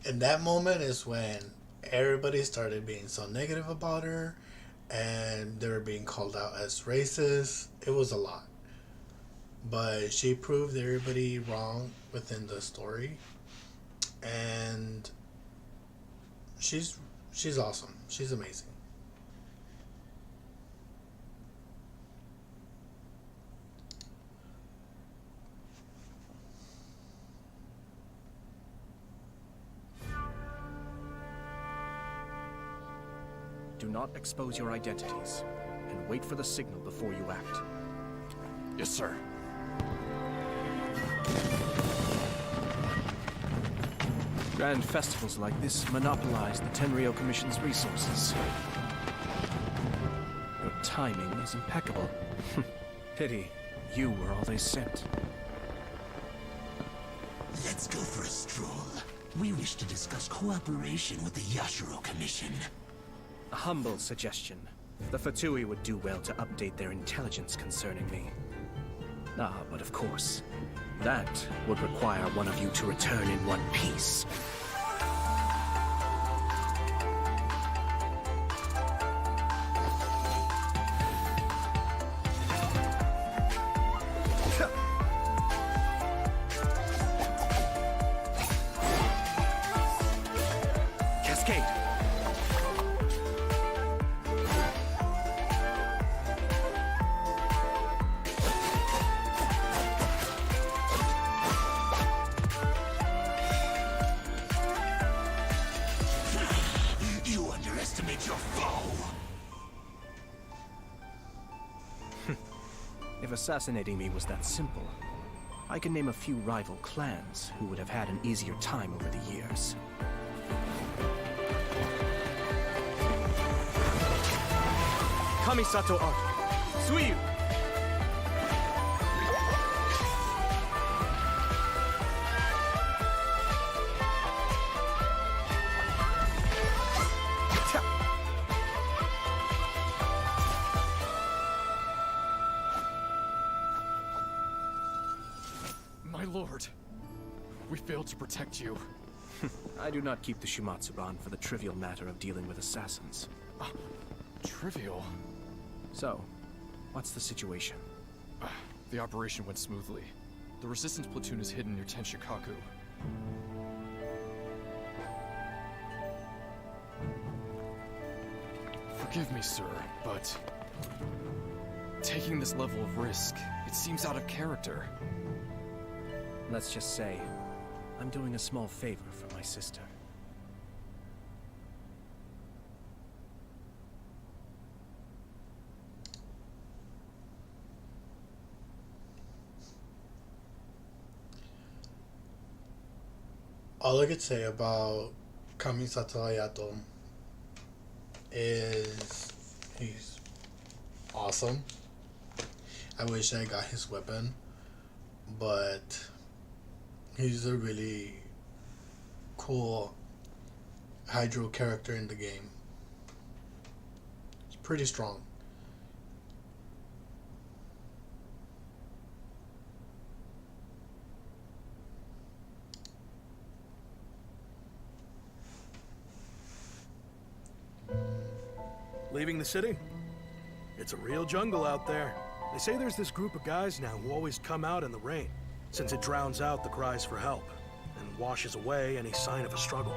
And that moment is when everybody started being so negative about her and they were being called out as racist. It was a lot. But she proved everybody wrong within the story. And she's awesome. She's amazing. Do not expose your identities, and wait for the signal before you act. Yes, sir. Grand festivals like this monopolize the Tenryou Commission's resources. Your timing is impeccable. Pity you were all they sent. Let's go for a stroll. We wish to discuss cooperation with the Yashiro Commission. A humble suggestion. The Fatui would do well to update their intelligence concerning me. Ah, but of course, that would require one of you to return in one piece. Cascade! You underestimate your foe. If assassinating me was that simple, I can name a few rival clans who would have had an easier time over the years. Kamisato Art, Suiyu! My lord, we failed to protect you. I do not keep the Shumatsuban for the trivial matter of dealing with assassins. Trivial? So, what's the situation? The operation went smoothly. The resistance platoon is hidden near Tenshikaku. Forgive me, sir, but taking this level of risk, it seems out of character. Let's just say, I'm doing a small favor for my sister. All I could say about Kamisato Hayato is he's awesome. I wish I got his weapon, but he's a really cool Hydro character in the game. He's pretty strong. Leaving the city? It's a real jungle out there. They say there's this group of guys now who always come out in the rain, since it drowns out the cries for help and washes away any sign of a struggle.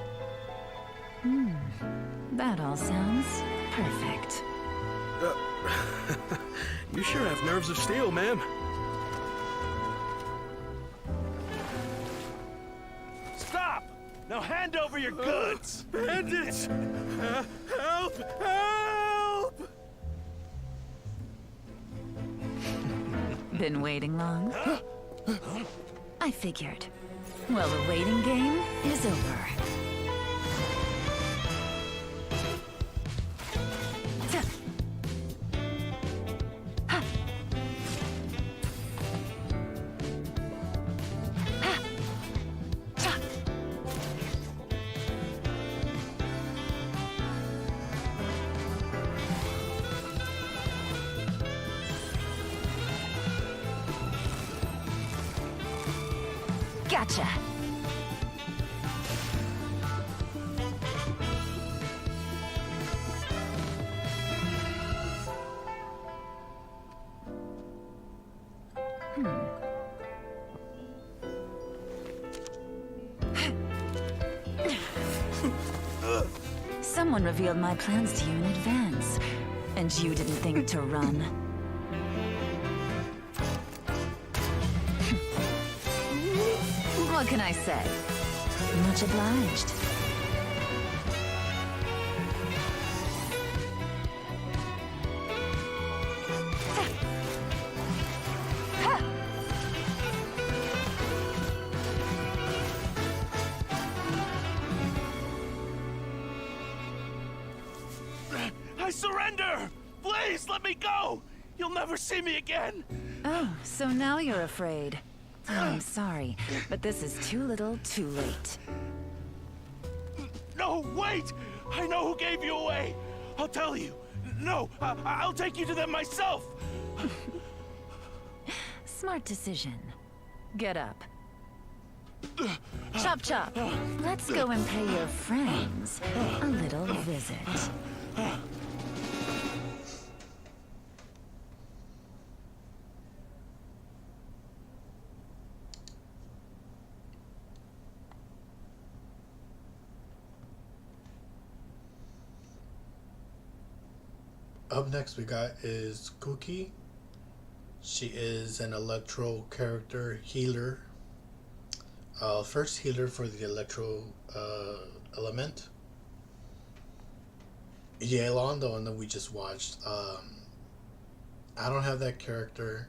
That all sounds perfect. You sure have nerves of steel, ma'am. Stop! Now hand over your goods! Bandits! Help! Help! Been waiting long? I figured. Well, the waiting game is over. Gotcha. Someone revealed my plans to you in advance, and you didn't think to run. What can I say? Much obliged. Just let me go! You'll never see me again! Oh, so now you're afraid. Oh, I'm sorry, but this is too little, too late. No, wait! I know who gave you away! I'll tell you! No, I'll take you to them myself! Smart decision. Get up. Chop Chop, let's go and pay your friends a little visit. Up next we got is Cookie. She is an electro character healer. First healer for the electro element. Yelan, the one that we just watched. I don't have that character.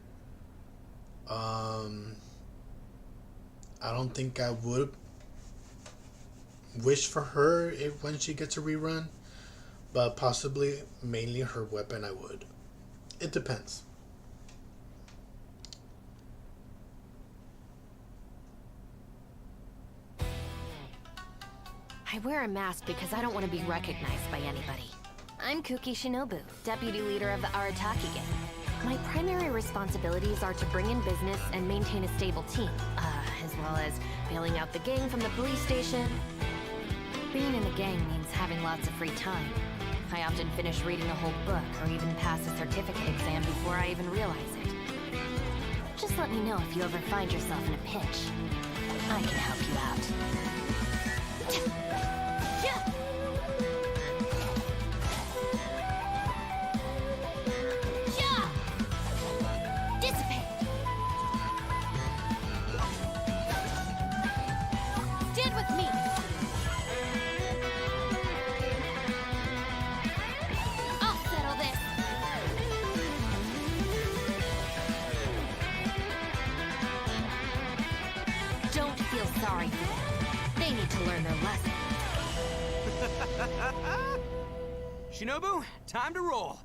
I don't think I would wish for her when she gets a rerun. But possibly, mainly her weapon, I would. It depends. I wear a mask because I don't want to be recognized by anybody. I'm Kuki Shinobu, deputy leader of the Arataki gang. My primary responsibilities are to bring in business and maintain a stable team, as well as bailing out the gang from the police station. Being in the gang means having lots of free time. I often finish reading a whole book or even pass a certificate exam before I even realize it. Just let me know if you ever find yourself in a pinch. I can help you out. Yeah. Yeah. Dissipate. Stand with me. Sorry for them. They need to learn their lesson. Shinobu, time to roll.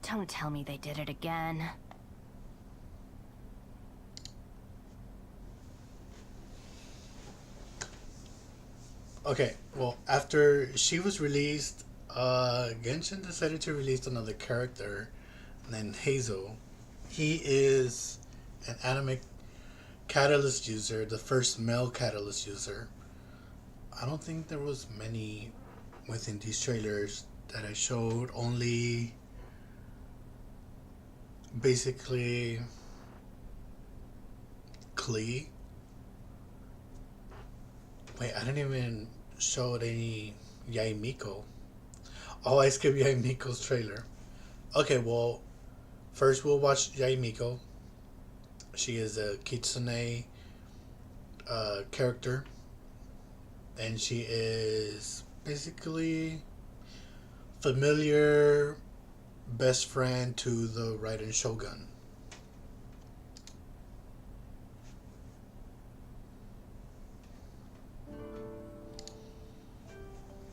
Don't tell me they did it again. Okay, well, after she was released, Genshin decided to release another character named Hazel. He is an anime catalyst user, the first male catalyst user. I don't think there was many within these trailers that I showed, only basically Klee. Wait, I didn't even show any Yaimiko. Oh, I skipped Yaimiko's trailer. Okay, well, first we'll watch Yaimiko. She is a Kitsune character, and she is basically familiar best friend to the Raiden Shogun.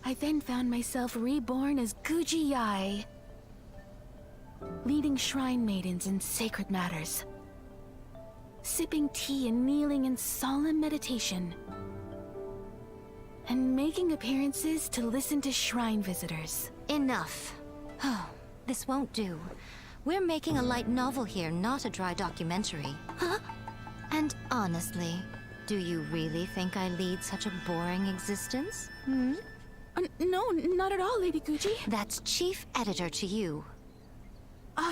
I then found myself reborn as Guji Yai, leading shrine maidens in sacred matters, sipping tea and kneeling in solemn meditation, and making appearances to listen to shrine visitors. Enough. Oh, this won't do. We're making a light novel here, not a dry documentary. Huh? And honestly, do you really think I lead such a boring existence? Hmm? No, not at all, Lady Guji. That's chief editor to you.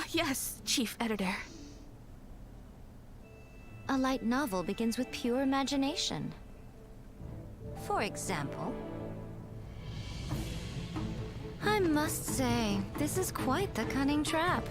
Yes, chief editor. A light novel begins with pure imagination. For example, I must say, this is quite the cunning trap.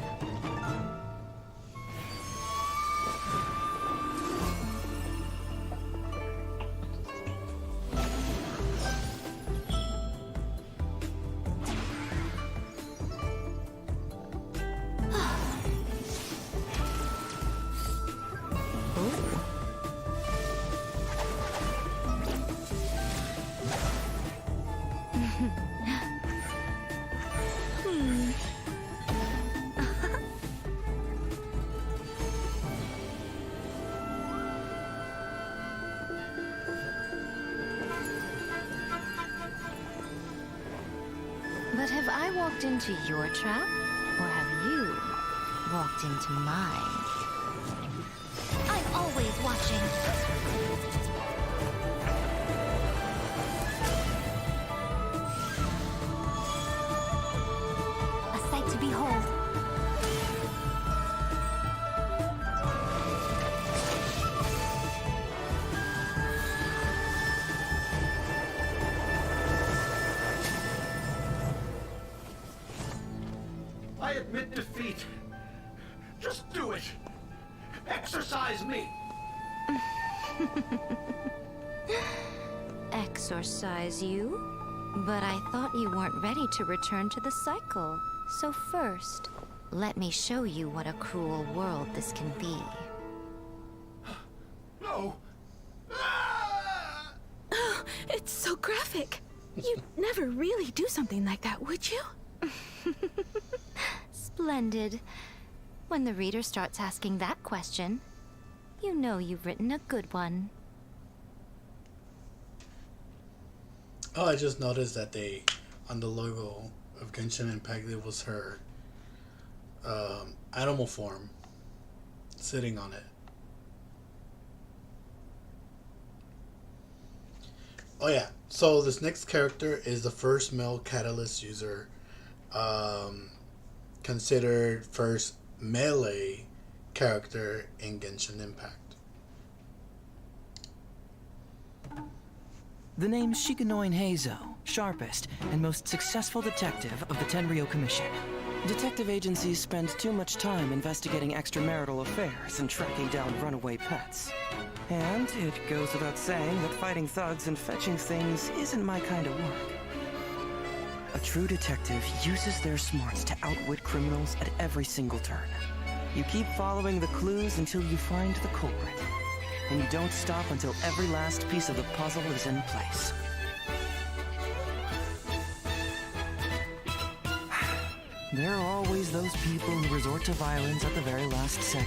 But have I walked into your trap? Or have you walked into mine? I'm always watching. A sight to behold. I admit defeat. Just do it. Exercise me. Exorcise you? But I thought you weren't ready to return to the cycle. So first, let me show you what a cruel world this can be. No. It's so graphic. You'd never really do something like that, would you? Splendid. When the reader starts asking that question, you know you've written a good one. Oh, I just noticed that on the logo of Genshin Impact, it was her animal form sitting on it. Oh yeah, so this next character is the first male Catalyst user, considered first melee character in Genshin Impact. The name's Shikanoin Heizo, sharpest and most successful detective of the Tenryou Commission. Detective agencies spend too much time investigating extramarital affairs and tracking down runaway pets. And it goes without saying that fighting thugs and fetching things isn't my kind of work. A true detective uses their smarts to outwit criminals at every single turn. You keep following the clues until you find the culprit. And you don't stop until every last piece of the puzzle is in place. There are always those people who resort to violence at the very last second.